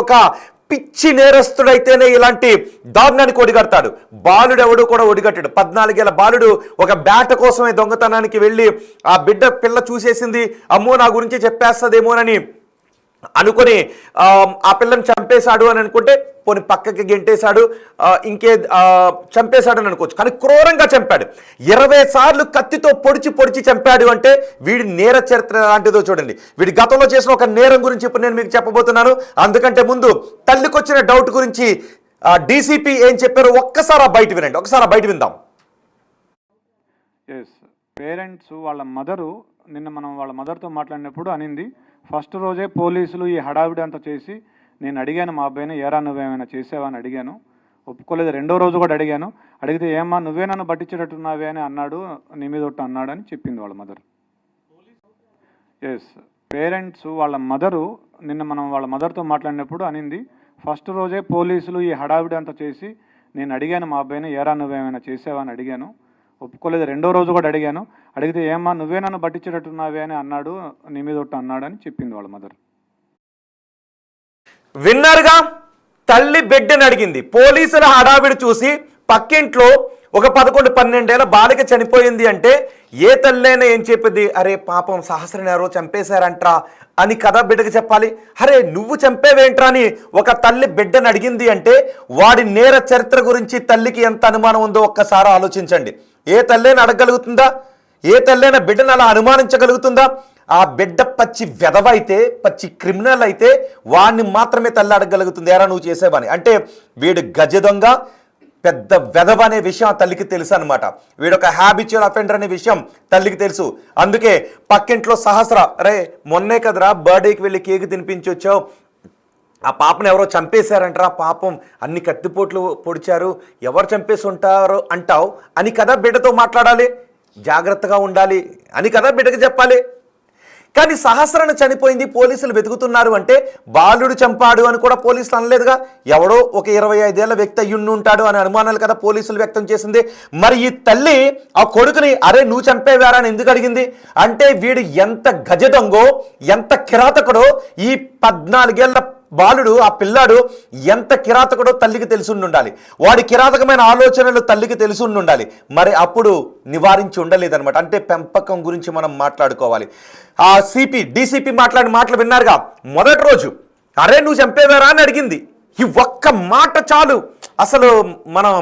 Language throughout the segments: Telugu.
ఒక పిచ్చి నేరస్తుడైతేనే ఇలాంటి దారుణానికి ఒడిగడతాడు. బాలుడు ఎవడు కూడా ఒడిగట్టాడు. 14 ఏళ్ల బాలుడు ఒక బ్యాట కోసమే దొంగతనానికి వెళ్ళి ఆ పిల్ల చూసేసింది, అమ్మో నా గురించి చెప్పేస్తుందేమోనని అనుకుని ఆ పిల్లని చంపేశాడు అని అనుకుంటే పోనీ పక్కకి గెంటేశాడు, చంపేశాడు అని అనుకోవచ్చు. కానీ క్రూరంగా చంపాడు. 20 సార్లు కత్తితో పొడిచి చంపాడు అంటే వీడి నేర చరిత్ర లాంటిదో చూడండి. వీడి గతంలో చేసిన ఒక నేరం గురించి ఇప్పుడు నేను మీకు చెప్పబోతున్నాను. అందుకంటే ముందు తల్లికి వచ్చిన డౌట్ గురించి డీసీపీ ఏం చెప్పారో ఒక్కసారి బయట వినండి. ఒకసారి బయట విందాం. పేరెంట్స్ వాళ్ళ మదరు నిన్న మనం వాళ్ళ మదర్తో మాట్లాడినప్పుడు అనింది, ఫస్ట్ రోజే పోలీసులు ఈ హడావిడి అంతా చేసి నేను అడిగాను మా అబ్బాయిని, ఏరా నువ్వేమైనా చేసావా అని అడిగాను, ఒప్పుకోలేదు. 2వ రోజు కూడా అడిగాను, అడిగితే ఏమ్మా నువ్వే నన్ను పట్టించేటట్టున్నావే అని అన్నాడు, నీ మీద ఒట్టు అన్నాడు అని చెప్పింది వాళ్ళ మదర్. పేరెంట్స్ వాళ్ళ మదరు నిన్న మనం వాళ్ళ మదర్తో మాట్లాడినప్పుడు అనింది, ఫస్ట్ రోజే పోలీసులు ఈ హడావిడి అంతా చేసి నేను అడిగాను మా అబ్బాయిని, ఏరా నువ్వేమైనా చేసావా అని అడిగాను, ఒప్పుకోలేదు. 2వ రోజు కూడా అడిగాను, అడిగితే ఏమ్మా నువ్వే నన్ను పట్టించేటట్టున్నావే అని అన్నాడు, నీ మీద ఒట్టు అన్నాడు అని చెప్పింది వాళ్ళ మదర్. విన్నారుగా, తల్లి బిడ్డని అడిగింది. పోలీసుల హడావిడి చూసి పక్కింట్లో ఒక 11-12 ఏళ్ల బాలిక చనిపోయింది అంటే ఏ తల్లైనా ఏం చెప్పింది, అరే పాపం సహస్రని ఎవరో చంపేశారంట్రా అని కదా బిడ్డకి చెప్పాలి. అరే నువ్వు చంపేవేంట్రా అని ఒక తల్లి బిడ్డని అడిగింది అంటే వాడి నేర చరిత్ర గురించి తల్లికి ఎంత అనుమానం ఉందో ఒక్కసారి ఆలోచించండి. ఏ తల్లైనా అడగగలుగుతుందా? ఏ తల్లైనా బిడ్డను అలా అనుమానించగలుగుతుందా? ఆ బిడ్డ పచ్చి వెధవ అయితే, పచ్చి క్రిమినల్ అయితే వాడిని మాత్రమే తల్లి అడగగలుగుతుంది, ఎరా నువ్వు చేసేవని. అంటే వీడు గజ దొంగ, పెద్ద వెధవ అనే విషయం ఆ తల్లికి తెలుసు అనమాట. వీడొక హ్యాబిచువల్ అఫెండర్ అనే విషయం తల్లికి తెలుసు. అందుకే పక్కింట్లో సహస్ర, అరే మొన్నే కదరా బర్త్డేకి వెళ్ళి కేక్ తినిపించి వచ్చావు, ఆ పాపను ఎవరో చంపేశారంటారా, పాపం అన్ని కత్తిపోట్లు పొడిచారు, ఎవరు చంపేసి ఉంటారో అంటావు అని కదా బిడ్డతో మాట్లాడాలి, జాగ్రత్తగా ఉండాలి అని కదా బిడ్డకి చెప్పాలి. కానీ సహస్రను చనిపోయింది, పోలీసులు వెతుకుతున్నారు అంటే బాలుడు చంపాడు అని కూడా పోలీసులు అనలేదుగా. ఎవడో ఒక 25 ఏళ్ల వ్యక్తి అయ్యుండి ఉంటాడు అనే అనుమానాలు కదా పోలీసులు వ్యక్తం చేసింది. మరి ఈ తల్లి ఆ కొడుకుని అరే నువ్వు చంపేవారా అని ఎందుకు అడిగింది అంటే వీడు ఎంత గజ దొంగో, ఎంత కిరాతకుడో, ఈ 14 ఏళ్ల బాలుడు, ఆ పిల్లాడు ఎంత కిరాతకుడో తల్లికి తెలిసి ఉండాలి. వాడి కిరాతకమైన ఆలోచనలు తల్లికి తెలిసి ఉండాలి. మరి అప్పుడు నివారించి ఉండలేదన్నమాట. అంటే పెంపకం గురించి మనం మాట్లాడుకోవాలి. ఆ డీసీపీ మాట్లాడిన మాటలు విన్నారుగా. మొదటి రోజు అరే నువ్వు చంపేవారా అని అడిగింది. ఈ ఒక్క మాట చాలు అసలు మనం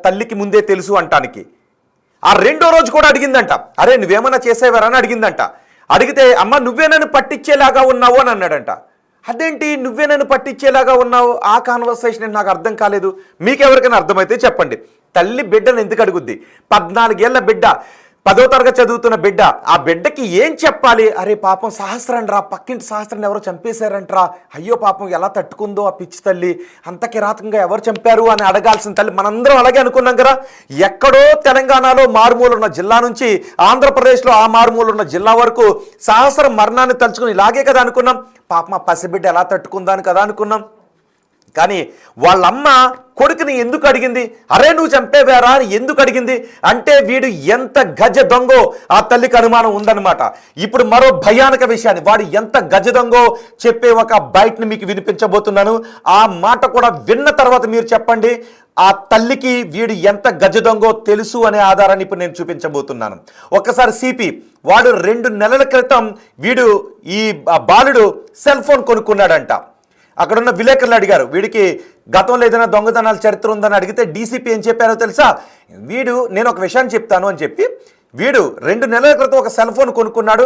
తల్లికి ముందే తెలుసు అంటానికి. ఆ 2వ రోజు కూడా అడిగిందంట, అరే నువ్వేమన్నా చేసేవారా అని అడిగిందంట. అడిగితే అమ్మ నువ్వే నన్ను పట్టించేలాగా ఉన్నావు అని అన్నాడంట. అదేంటి నువ్వే నన్ను పట్టించేలాగా ఉన్నావు, ఆ కాన్వర్సేషన్ నాకు అర్థం కాలేదు. మీకెవరికైనా అర్థమైతే చెప్పండి. తల్లి బిడ్డను ఎందుకు అడుగుద్ది? 14 ఏళ్ల బిడ్డ, 10వ తరగతి చదువుతున్న బిడ్డ, ఆ బిడ్డకి ఏం చెప్పాలి? అరే పాపం సహస్రంట్రా, పక్కింటి సహస్రాన్ని ఎవరో చంపేశారంట్రా, అయ్యో పాపం ఎలా తట్టుకుందో ఆ పిచ్చి తల్లి, అంత కిరాతకంగా ఎవరు చంపారు అని అడగాల్సిన తల్లి. మనందరం అలాగే అనుకున్నాం కదా. ఎక్కడో తెలంగాణలో మారుమూల ఉన్న జిల్లా నుంచి ఆంధ్రప్రదేశ్లో ఆ మారుమూల ఉన్న జిల్లా వరకు సహస్రం మరణాన్ని తలుచుకుని ఇలాగే కదా అనుకున్నాం. పాపం ఆ పసిబిడ్డ ఎలా తట్టుకుందాని కదా అనుకున్నాం. కానీ వాళ్ళమ్మ కొడుకుని ఎందుకు అడిగింది? అరే నువ్వు చంపేవారా అని ఎందుకు అడిగింది అంటే వీడు ఎంత గజ దొంగో ఆ తల్లికి అనుమానం ఉందన్నమాట. ఇప్పుడు మరో భయానక విషయాన్ని, వాడు ఎంత గజ దొంగో చెప్పే ఒక బయటని మీకు వినిపించబోతున్నాను. ఆ మాట కూడా విన్న తర్వాత మీరు చెప్పండి ఆ తల్లికి వీడు ఎంత గజ దొంగో తెలుసు అనే ఆధారాన్ని ఇప్పుడు నేను చూపించబోతున్నాను. ఒక్కసారి వాడు 2 నెలల క్రితం వీడు ఈ బాలుడు సెల్ ఫోన్ కొనుక్కున్నాడంట. అక్కడున్న విలేకరులు అడిగారు, వీడికి గతంలో ఏదైనా దొంగతనాల చరిత్ర ఉందని అడిగితే డీసీపీ ఏం చెప్పారో తెలుసా? నేను ఒక విషయాన్ని చెప్తాను అని చెప్పి వీడు 2 నెలల క్రితం ఒక సెల్ ఫోన్ కొనుక్కున్నాడు.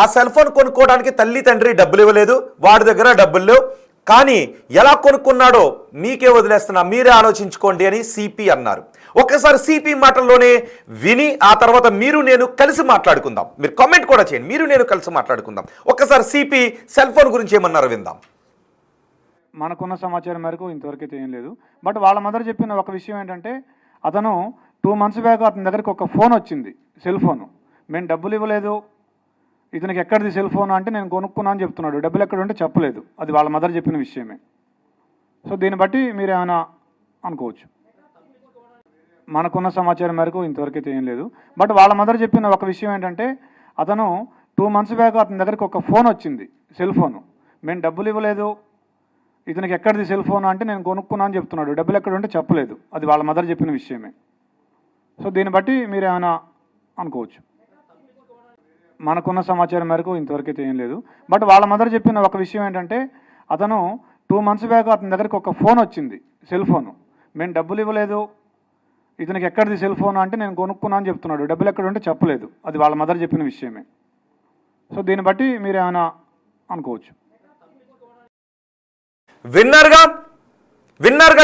ఆ సెల్ ఫోన్ కొనుక్కోవడానికి తల్లి తండ్రి డబ్బులు ఇవ్వలేదు, వాడి దగ్గర డబ్బులు లేవు. కానీ ఎలా కొనుక్కున్నాడో మీకే వదిలేస్తున్నా, మీరే ఆలోచించుకోండి అని సిపి అన్నారు. ఒక్కసారి సిపి మాటల్లోనే విని ఆ తర్వాత మీరు నేను కలిసి మాట్లాడుకుందాం. మీరు కామెంట్ కూడా చేయండి, మీరు నేను కలిసి మాట్లాడుకుందాం. ఒక్కసారి సిపి సెల్ ఫోన్ గురించి ఏమన్నారో విందాం. మనకున్న సమాచారం మేరకు ఇంతవరకైతే ఏం లేదు. బట్ వాళ్ళ మదర్ చెప్పిన ఒక విషయం ఏంటంటే అతను 2 months బ్యాక్ అతని దగ్గరికి ఒక ఫోన్ వచ్చింది, సెల్ ఫోను. మేము డబ్బులు ఇవ్వలేదు, ఇతనికి ఎక్కడిది సెల్ ఫోన్ అంటే నేను కొనుక్కున్నా అని చెప్తున్నాడు. డబ్బులు ఎక్కడ ఉంటే చెప్పలేదు. అది వాళ్ళ మదర్ చెప్పిన విషయమే. సో దీన్ని బట్టి మీరు ఏమైనా అనుకోవచ్చు. మనకున్న సమాచారం మేరకు ఇంతవరకైతే ఏం లేదు. బట్ వాళ్ళ మదర్ చెప్పిన ఒక విషయం ఏంటంటే అతను 2 months బ్యాక్ అతని దగ్గరికి ఒక ఫోన్ వచ్చింది, సెల్ ఫోను. మేము డబ్బులు ఇవ్వలేదు, ఇతనికి ఎక్కడిది సెల్ ఫోన్ అంటే నేను కొనుక్కున్నా అని చెప్తున్నాడు. డబ్బులు ఎక్కడ ఉంటే చెప్పలేదు. అది వాళ్ళ మదర్ చెప్పిన విషయమే. సో దీన్ని బట్టి మీరు ఏమైనా అనుకోవచ్చు. మనకున్న సమాచారం మేరకు ఇంతవరకైతే ఏం లేదు. బట్ వాళ్ళ మదర్ చెప్పిన ఒక విషయం ఏంటంటే, అతను 2 months బ్యాక్ అతని దగ్గరికి ఒక ఫోన్ వచ్చింది, సెల్ ఫోను. మేము డబ్బులు ఇవ్వలేదు, ఇతనికి ఎక్కడిది సెల్ ఫోన్ అంటే నేను కొనుక్కున్నా అని చెప్తున్నాడు. డబ్బులు ఎక్కడ ఉంటే చెప్పలేదు. అది వాళ్ళ మదర్ చెప్పిన విషయమే. సో దీన్ని బట్టి మీరు ఏమైనా అనుకోవచ్చు. విన్నర్గా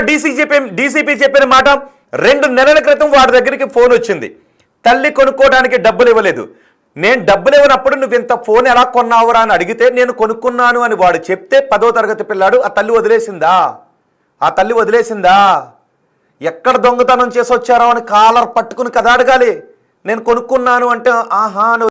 డీసీపీ చెప్పిన మాట, 2 నెలల క్రితం వాడి దగ్గరికి ఫోన్ వచ్చింది. తల్లి కొనుక్కోవడానికి డబ్బులు ఇవ్వలేదు. నేను డబ్బులు ఇవ్వనప్పుడు నువ్వు ఇంత ఫోన్ ఎలా కొన్నావురా అని అడిగితే నేను కొనుక్కున్నాను అని వాడు చెప్తే 10వ తరగతి పిల్లాడు ఆ తల్లి వదిలేసిందా? ఎక్కడ దొంగతనం చేసి వచ్చారో అని కాలర్ పట్టుకుని కదా అడగాలి. నేను కొనుక్కున్నాను అంటే ఆహా